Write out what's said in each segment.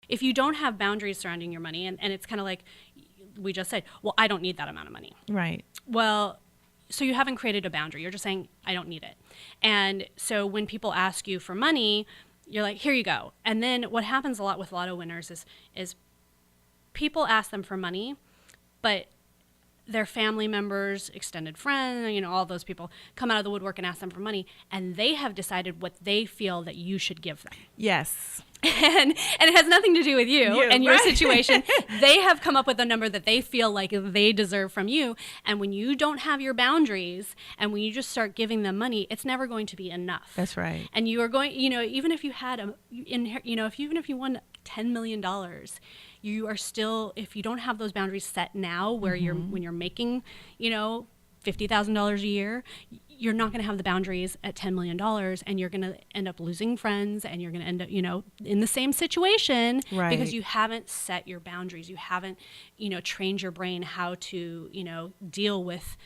if you don't have boundaries surrounding your money, and it's kind of like we just said, well, I don't need that amount of money. Right. Well, so you haven't created a boundary. You're just saying, I don't need it. And so when people ask you for money, you're like, here you go. And then what happens a lot with lotto winners is people ask them for money, but their family members, extended friends, all those people come out of the woodwork and ask them for money, and they have decided what they feel that you should give them. Yes. And it has nothing to do with you and your right. situation. They have come up with a number that they feel like they deserve from you. And when you don't have your boundaries and when you just start giving them money, it's never going to be enough. That's right. And you are going, even if you had, even if you won $10 million, you are still, if you don't have those boundaries set now where when you're making, $50,000 a year, you're not going to have the boundaries at $10 million, and you're going to end up losing friends, and you're going to end up, in the same situation, right. because you haven't set your boundaries. You haven't, trained your brain how to, deal with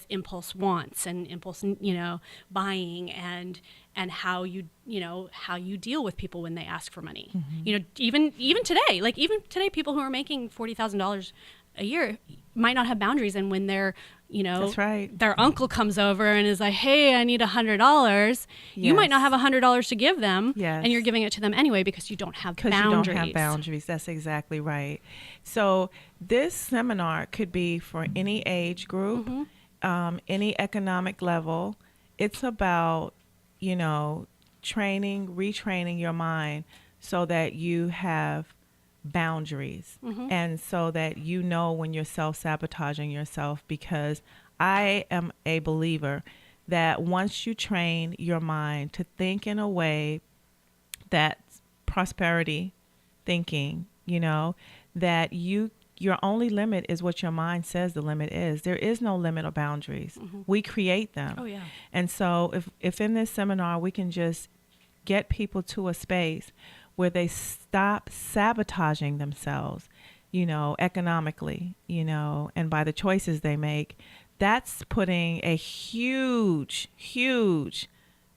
impulse wants and impulse, buying and how you deal with people when they ask for money. Even today, people who are making $40,000 a year might not have boundaries, and when they're That's right. their uncle comes over and is like, hey, I need $100, you might not have $100 to give them, yes. and you're giving it to them anyway because you don't have boundaries. Because you don't have boundaries. That's exactly right. So this seminar could be for any age group, any economic level. It's about, retraining your mind so that you have boundaries, and so that when you're self-sabotaging yourself, because I am a believer that once you train your mind to think in a way that's prosperity thinking, that your only limit is what your mind says the limit is. There is no limit or boundaries. We create them. Oh, yeah. And so if in this seminar we can just get people to a space where they stop sabotaging themselves, economically, and by the choices they make, that's putting a huge, huge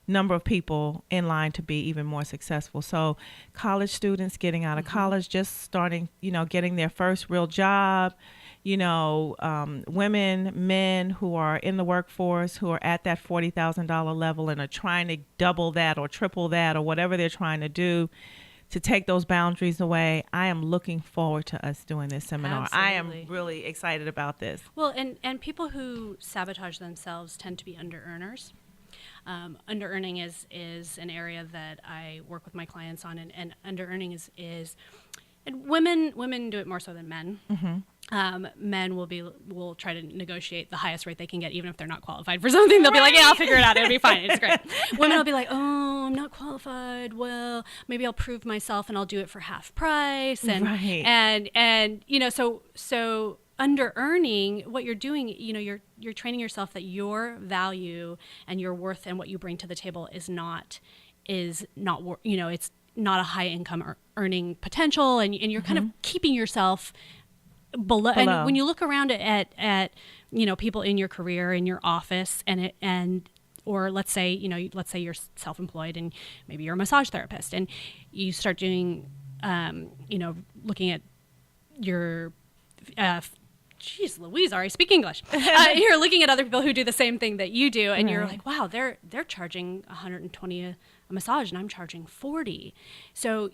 number of people in line to be even more successful. So college students getting out of college, just starting, getting their first real job, women, men who are in the workforce, who are at that $40,000 level and are trying to double that or triple that or whatever they're trying to do to take those boundaries away. I am looking forward to us doing this seminar. Absolutely. I am really excited about this. Well, and people who sabotage themselves tend to be under-earners. Under-earning is an area that I work with my clients on, and under-earning is and women do it more so than men. Men will try to negotiate the highest rate they can get, even if they're not qualified for something. They'll be like, yeah, I'll figure it out. It'll be fine. It's great. Women will be like, oh, I'm not qualified. Well, maybe I'll prove myself and I'll do it for half price. And, right. and so under earning, what you're doing, you're training yourself that your value and your worth and what you bring to the table is not, it's not a high income earning potential. And you're kind of keeping yourself below. And when you look around at people in your career, in your office, or let's say you're self-employed and maybe you're a massage therapist and you start doing, looking at your, geez Louise, Ari, speak English. You're looking at other people who do the same thing that you do, and you're like, wow, they're charging $120 a massage, and I'm charging $40. So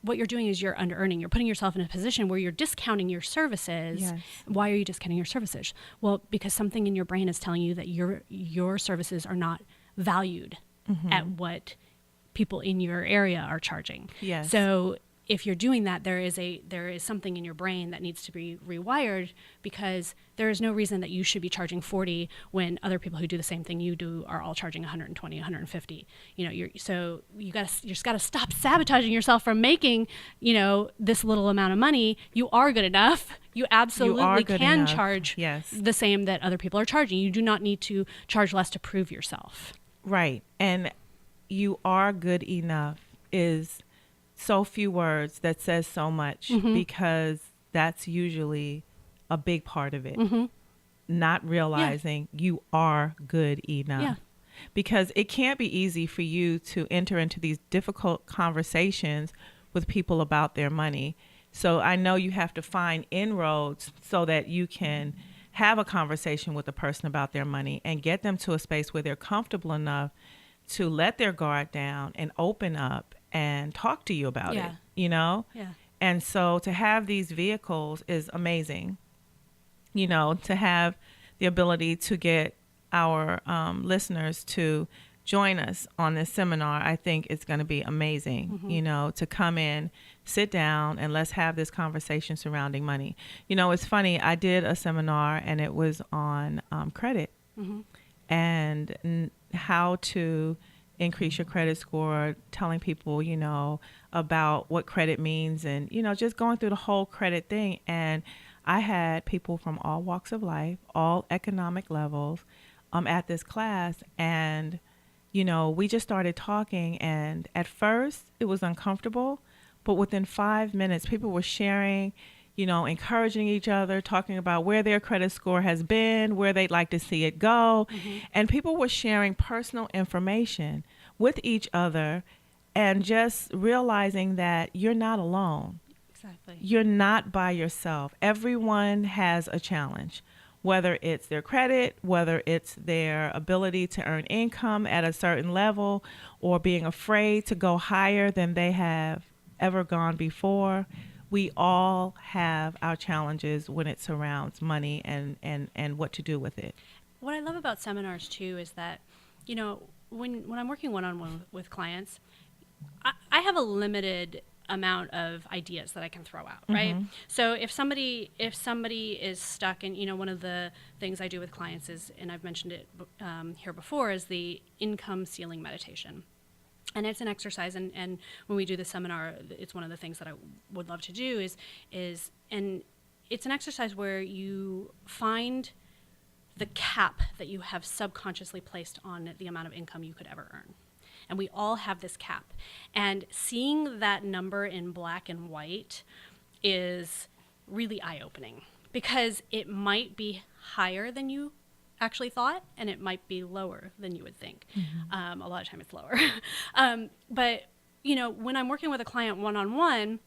what you're doing is you're under-earning. You're putting yourself in a position where you're discounting your services. Yes. Why are you discounting your services? Well, because something in your brain is telling you that your services are not valued at what people in your area are charging. Yes. So if you're doing that, there is something in your brain that needs to be rewired, because there is no reason that you should be charging $40 when other people who do the same thing you do are all charging $120, $150. You just got to stop sabotaging yourself from making, this little amount of money. You are good enough. You absolutely can charge the same that other people are charging. You do not need to charge less to prove yourself. Right. And you are good enough is so few words that says so much, because that's usually a big part of it. Not realizing you are good enough. Yeah. Because it can't be easy for you to enter into these difficult conversations with people about their money. So I know you have to find inroads so that you can have a conversation with a person about their money and get them to a space where they're comfortable enough to let their guard down and open up and talk to you about it, you know? Yeah. And so to have these vehicles is amazing, you know, to have the ability to get our listeners to join us on this seminar. I think it's going to be amazing, you know, to come in, sit down, and let's have this conversation surrounding money. You know, it's funny. I did a seminar, and it was on credit and how to increase your credit score, telling people, you know, about what credit means and, you know, just going through the whole credit thing. And I had people from all walks of life, all economic levels at this class. And, you know, we just started talking. And at first it was uncomfortable, but within 5 minutes, people were sharing, you know, encouraging each other, talking about where their credit score has been, where they'd like to see it go. And people were sharing personal information with each other and just realizing that you're not alone. Exactly. You're not by yourself. Everyone has a challenge, whether it's their credit, whether it's their ability to earn income at a certain level, or being afraid to go higher than they have ever gone before. We all have our challenges when it surrounds money and what to do with it. What I love about seminars too is that, you know, when I'm working one-on-one with clients, I have a limited amount of ideas that I can throw out, right? So if somebody is stuck, and you know, one of the things I do with clients is, and I've mentioned it here before, is the income ceiling meditation. And it's an exercise, and when we do the seminar, it's one of the things that I would love to do is and it's an exercise where you find the cap that you have subconsciously placed on the amount of income you could ever earn. And we all have this cap. And seeing that number in black and white is really eye-opening, because it might be higher than you actually thought, and it might be lower than you would think. A lot of time it's lower. But, you know, when I'm working with a client one-on-one,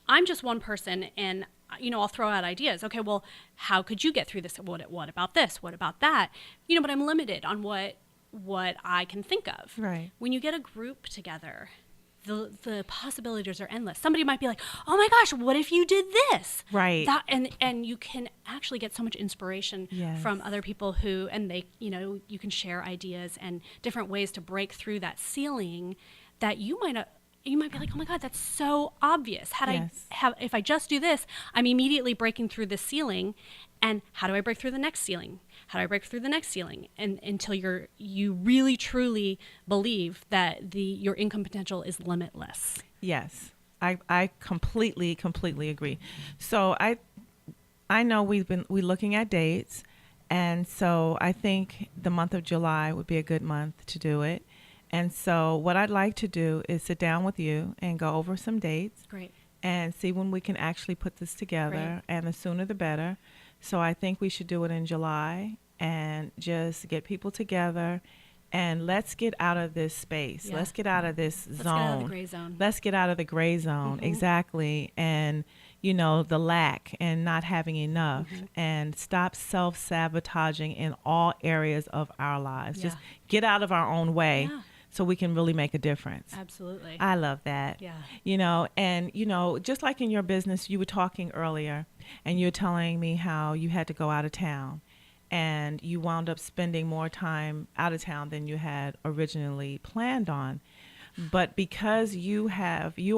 I'm just one person, and, you know, I'll throw out ideas. Okay, well, how could you get through this? What about this? What about that? You know, but I'm limited on what I can think of. Right. When you get a group together, the possibilities are endless. Somebody might be like, "Oh my gosh, what if you did this?" Right. That, and you can actually get so much inspiration from other people who, and they, you know, you can share ideas and different ways to break through that ceiling that you might not. You might be like, "Oh my God, that's so obvious. If I just do this, I'm immediately breaking through this ceiling." And how do I break through the next ceiling? How do I break through the next ceiling? And until you really truly believe that your income potential is limitless. Yes, I completely agree. So I know we're looking at dates, and so I think the month of July would be a good month to do it. And so what I'd like to do is sit down with you and go over some dates. Great. And see when we can actually put this together. Great. And the sooner the better. So I think we should do it in July and just get people together, and let's get out of this space. Yeah. Let's get out of this zone. Let's get out of the gray zone. Let's get out of the gray zone. Exactly. And, you know, the lack and not having enough, and stop self-sabotaging in all areas of our lives. Just get out of our own way. So we can really make a difference. Absolutely. I love that. Yeah. You know, and, you know, just like in your business, you were talking earlier, and you were telling me how you had to go out of town, and you wound up spending more time out of town than you had originally planned on. But because you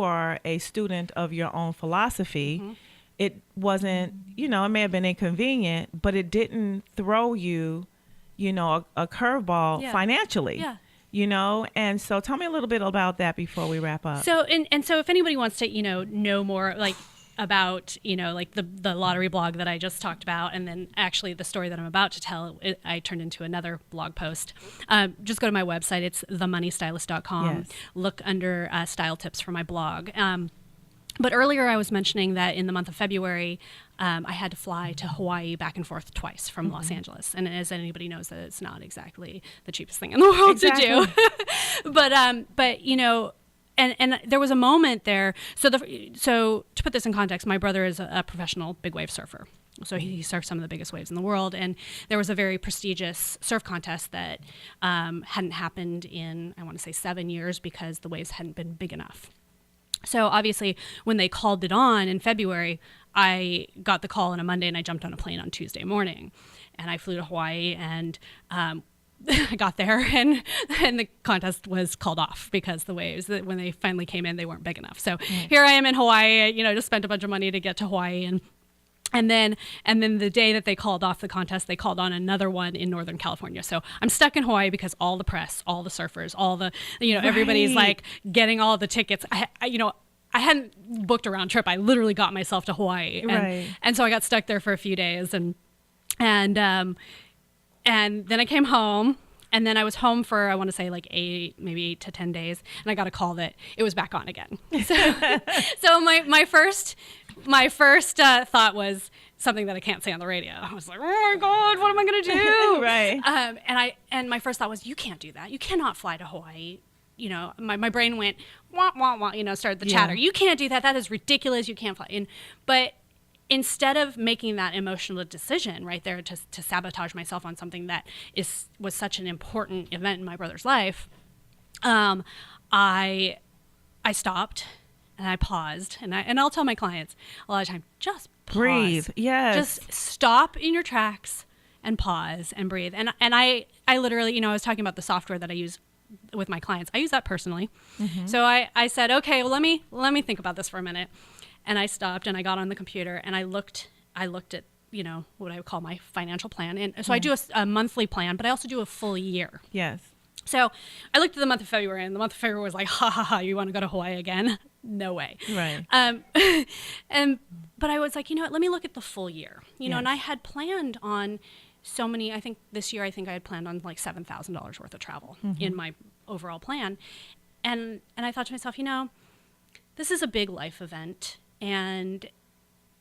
are a student of your own philosophy, it wasn't, you know, it may have been inconvenient, but it didn't throw you, you know, a curveball financially. Yeah. You know, and so tell me a little bit about that before we wrap up. So, and so if anybody wants to, you know more like about, you know, like the lottery blog that I just talked about, and then actually the story that I'm about to tell, I turned into another blog post. Just go to my website. It's themoneystylist.com. Yes. Look under style tips for my blog. But earlier I was mentioning that in the month of February, I had to fly to Hawaii back and forth twice from Los Angeles. And as anybody knows, that it's not exactly the cheapest thing in the world to do. But you know, and there was a moment there. So to put this in context, my brother is a professional big wave surfer. So he surfed some of the biggest waves in the world. And there was a very prestigious surf contest that hadn't happened in, I want to say, 7 years because the waves hadn't been big enough. So obviously, when they called it on in February, I got the call on a Monday and I jumped on a plane on Tuesday morning. And I flew to Hawaii and I got there and the contest was called off because the waves, when they finally came in, they weren't big enough. So here I am in Hawaii, just spent a bunch of money to get to Hawaii. And then the day that they called off the contest, they called on another one in Northern California. So I'm stuck in Hawaii because all the press, all the surfers, all the, everybody's like getting all the tickets. I hadn't booked a round trip. I literally got myself to Hawaii. And so I got stuck there for a few days and then I came home. And then I was home for, I want to say like 8 to 10 days. And I got a call that it was back on again. So my first thought was something that I can't say on the radio. I was like, oh my God, what am I going to do? Right. And my first thought was, you can't do that. You cannot fly to Hawaii. My brain went, wah, wah, wah, started the chatter. You can't do that. That is ridiculous. You can't fly. But instead of making that emotional decision right there to sabotage myself on something that was such an important event in my brother's life, I stopped and I paused and I'll tell my clients a lot of time, just pause. Breathe. Yes. Just stop in your tracks and pause and breathe. And I literally, I was talking about the software that I use with my clients. I use that personally. Mm-hmm. So I said, okay, well, let me think about this for a minute. And I stopped and I got on the computer and I looked at, what I would call my financial plan. And so I do a monthly plan, but I also do a full year. Yes. So I looked at the month of February and the month of February was like, ha ha ha, you want to go to Hawaii again? No way. Right. But I was like, you know what, let me look at the full year, and I had planned on so many, I think this year, I had planned on like $7,000 worth of travel in my overall plan. And I thought to myself, this is a big life event. And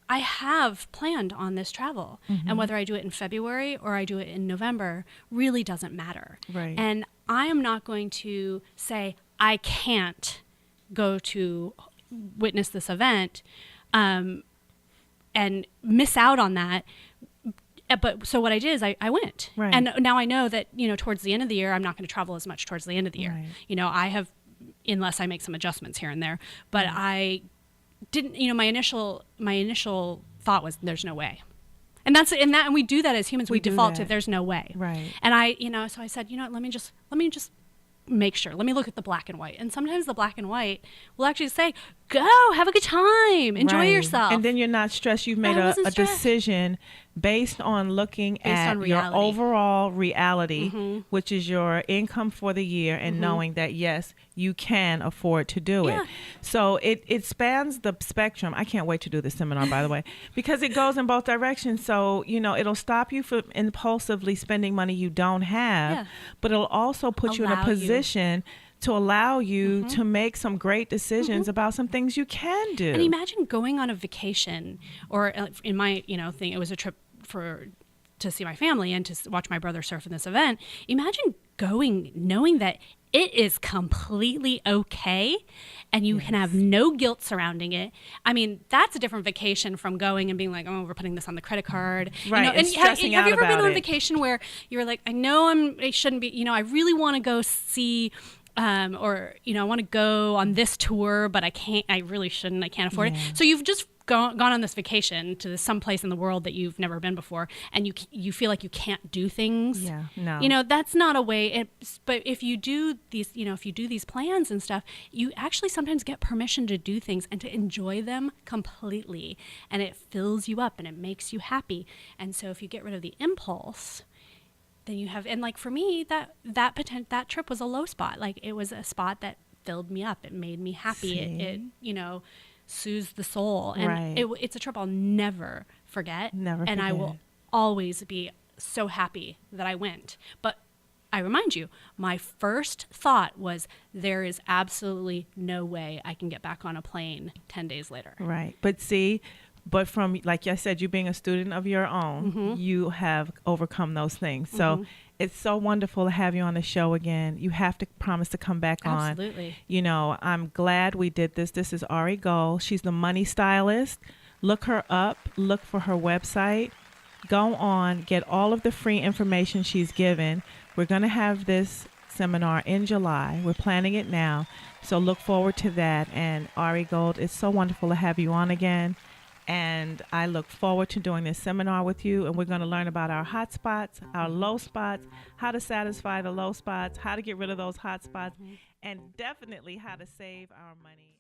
I have planned on this travel. And whether I do it in February or I do it in November really doesn't matter. Right. And I am not going to say I can't go to witness this event and miss out on that. But so what I did is I went. Right. And now I know that, towards the end of the year, I'm not going to travel as much towards the end of the year. Right. I have, unless I make some adjustments here and there, but I didn't, my initial thought was there's no way. And and we do that as humans. We default to there's no way. Right. And so I said, what, let me just make sure. Let me look at the black and white. And sometimes the black and white will actually say, go, have a good time, enjoy yourself. And then you're not stressed. You've made a decision based on looking at your overall reality, which is your income for the year, and knowing that, yes, you can afford to do it. So it spans the spectrum. I can't wait to do this seminar, by the way, because it goes in both directions. So, it'll stop you from impulsively spending money you don't have, but it'll also put you in a position to allow you to make some great decisions about some things you can do. And imagine going on a vacation, or in my thing, it was a trip to see my family and to watch my brother surf in this event. Imagine going knowing that it is completely okay and you can have no guilt surrounding it. I mean, that's a different vacation from going and being like, oh, we're putting this on the credit card. Right. And stressing have out you ever about been on it. a vacation where you're like, I know I shouldn't be, I really want to go see or I want to go on this tour, but I really shouldn't, I can't afford it. So you've just gone on this vacation to some place in the world that you've never been before, and you feel like you can't do things. That's not a way. But if you do these, if you do these plans and stuff, you actually sometimes get permission to do things and to enjoy them completely, and it fills you up and it makes you happy. And so if you get rid of the impulse, then you have, and like for me, that trip was a low spot. Like it was a spot that filled me up. It made me happy. It soothes the soul. And it's a trip I'll never forget. And I will always be so happy that I went. But I remind you, my first thought was there is absolutely no way I can get back on a plane 10 days later. Right. But from, like I said, you being a student of your own, you have overcome those things. So It's so wonderful to have you on the show again. You have to promise to come back on. Absolutely. You know, I'm glad we did this. This is Ari Gold. She's the Money Stylist. Look her up. Look for her website. Go on, get all of the free information she's given. We're going to have this seminar in July. We're planning it now. So look forward to that. And Ari Gold, it's so wonderful to have you on again. And I look forward to doing this seminar with you. And we're going to learn about our hot spots, our low spots, how to satisfy the low spots, how to get rid of those hot spots, and definitely how to save our money.